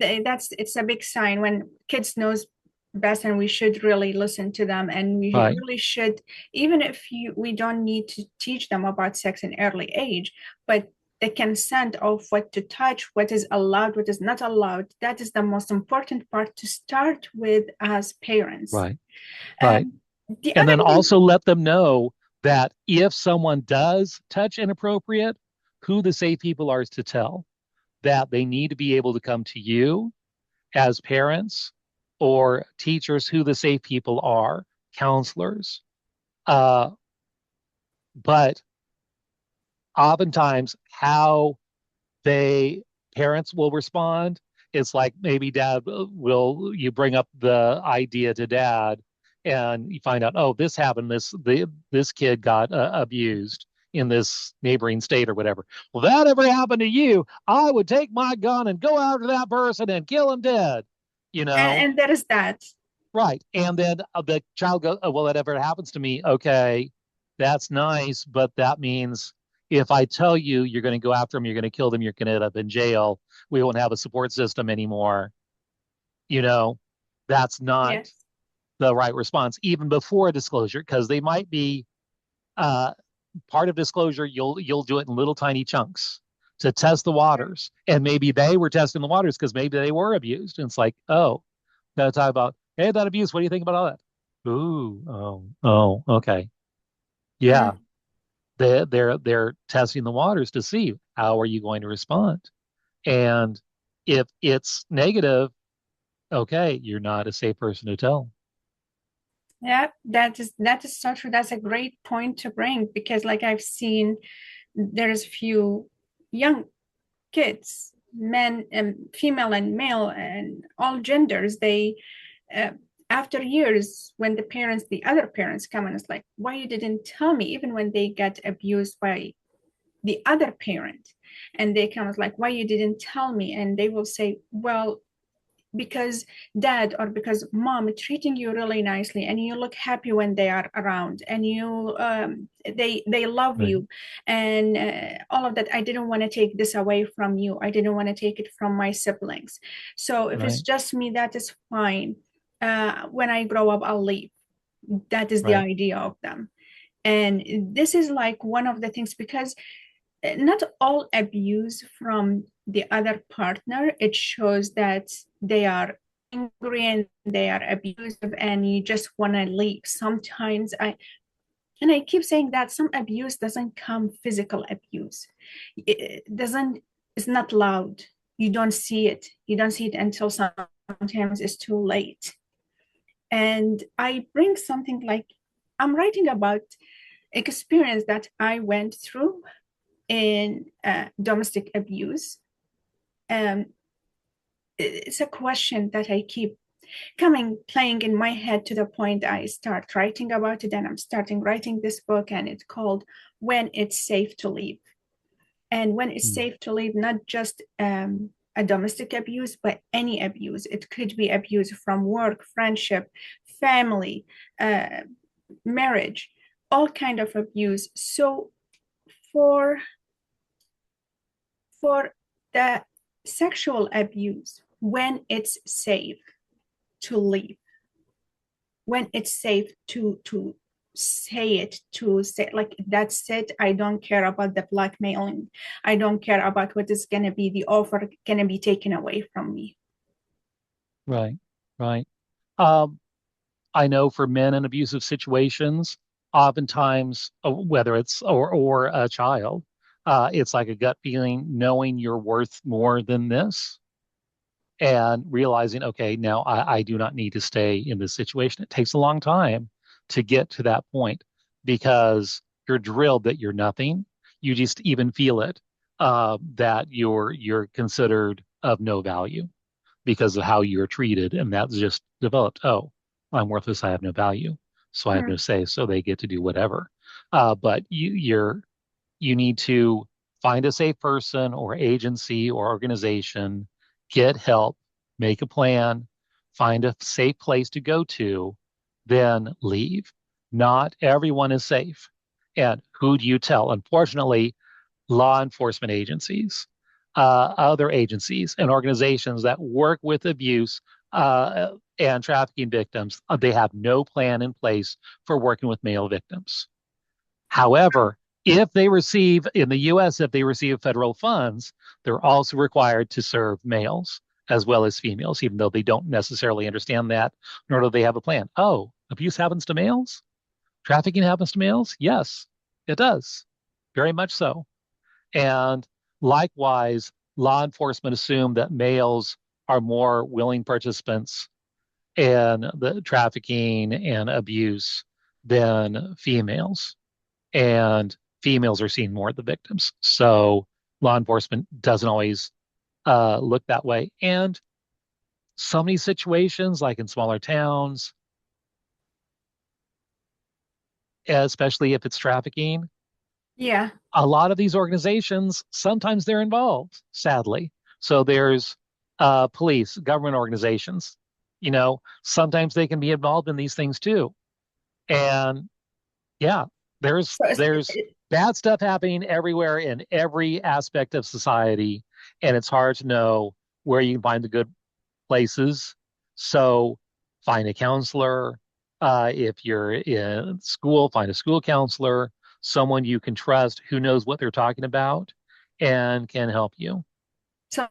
it's a big sign when kids knows best, and we should really listen to them, and we Right. really should, even if we don't need to teach them about sex in early age, but the consent of what to touch, what is allowed, what is not allowed, that is the most important part to start with as parents. Right. Right. Um, the And other then thing, also let them know that if someone does touch inappropriate, who the safe people are to tell, that they need to be able to come to you as parents or teachers, who the safe people are, counselors. Uh, but oftentimes, how they parents will respond, it's like maybe dad will you bring up the idea to dad, and you find out, oh, this happened, this kid got abused in this neighboring state or whatever. Well, that ever happened to you, I would take my gun and go after that person and kill him dead, you know. and there is that. Right. And then the child goes, oh, well, that ever happens to me. Okay, that's nice. But that means if I tell you you're going to go after them, you're going to kill them, you're going to end up in jail, we won't have a support system anymore. You know, that's not Yes. the right response, even before a disclosure, because they might be uh, part of disclosure. You'll do it in little tiny chunks to test the waters. And maybe they were testing the waters because maybe they were abused. And it's like, oh, gotta talk about, hey, that abuse. What do you think about all that? Ooh, okay. Yeah. Mm. They're testing the waters to see how are you going to respond. And if it's negative, okay, you're not a safe person to tell. Yeah, that is so true. That's a great point to bring, because like I've seen there's few young kids, men and female and male and all genders, they uh, after years, when the other parents come and it's like, why you didn't tell me, even when they get abused by the other parent, and they come as like, why you didn't tell me, and they will say, well, because dad or because mom is treating you really nicely, and you look happy when they are around, and they love Right. you, and all of that. I didn't want to take this away from you. I didn't want to take it from my siblings. So if it's Right. just me, that is fine. When I grow up, I'll leave. That is the Right. idea of them. And this is like one of the things, because not all abuse from the other partner, it shows that they are angry and they are abusive and you just want to leave. Sometimes I keep saying that some abuse doesn't come physical abuse. It doesn't, it's not loud. You don't see it until sometimes it's too late. And I bring something like, I'm writing about experience that I went through in domestic abuse. Um, it's a question that I keep playing in my head, to the point I start writing about it, and I'm starting writing this book, and it's called When It's Safe to Leave. And when it's Hmm. safe to leave, not just a domestic abuse, but any abuse. It could be abuse from work, friendship, family, uh, marriage, all kind of abuse. So for for the sexual abuse, when it's safe to leave, when it's safe to say it, to say like, that's it, I don't care about the blackmailing, I don't care about what is going to be the offer going to be taken away from me. Right. Right. Um, I know for men in abusive situations, oftentimes, whether it's or a child, it's like a gut feeling, knowing you're worth more than this, and realizing, okay, now I do not need to stay in this situation. It takes a long time to get to that point because you're drilled that you're nothing. You just even feel it, that you're considered of no value because of how you're treated, and that's just developed. Oh, I'm worthless. I have no value, so I have no Hmm. say. So they get to do whatever. But you need to find a safe person or agency or organization, get help, make a plan, find a safe place to go to, then leave. Not everyone is safe. And who do you tell? Unfortunately, law enforcement agencies. other agencies and organizations that work with abuse and trafficking victims, they have no plan in place for working with male victims. However, if they receive in the US, if they receive federal funds, they're also required to serve males as well as females, even though they don't necessarily understand that, nor do they have a plan. Oh, abuse happens to males? Trafficking happens to males? Yes, it does. Very much so. And likewise, law enforcement assume that males are more willing participants in the trafficking and abuse than females. And females are seen more as the victims. So law enforcement doesn't always look that way. And so many situations, like in smaller towns, especially if it's trafficking, Yeah. a lot of these organizations, sometimes they're involved, sadly. So there's police, government organizations, sometimes they can be involved in these things too. And yeah, there's So there's bad stuff happening everywhere in every aspect of society, and it's hard to know where you can find the good places. So find a counselor. If you're in school, find a school counselor, someone you can trust who knows what they're talking about and can help you. so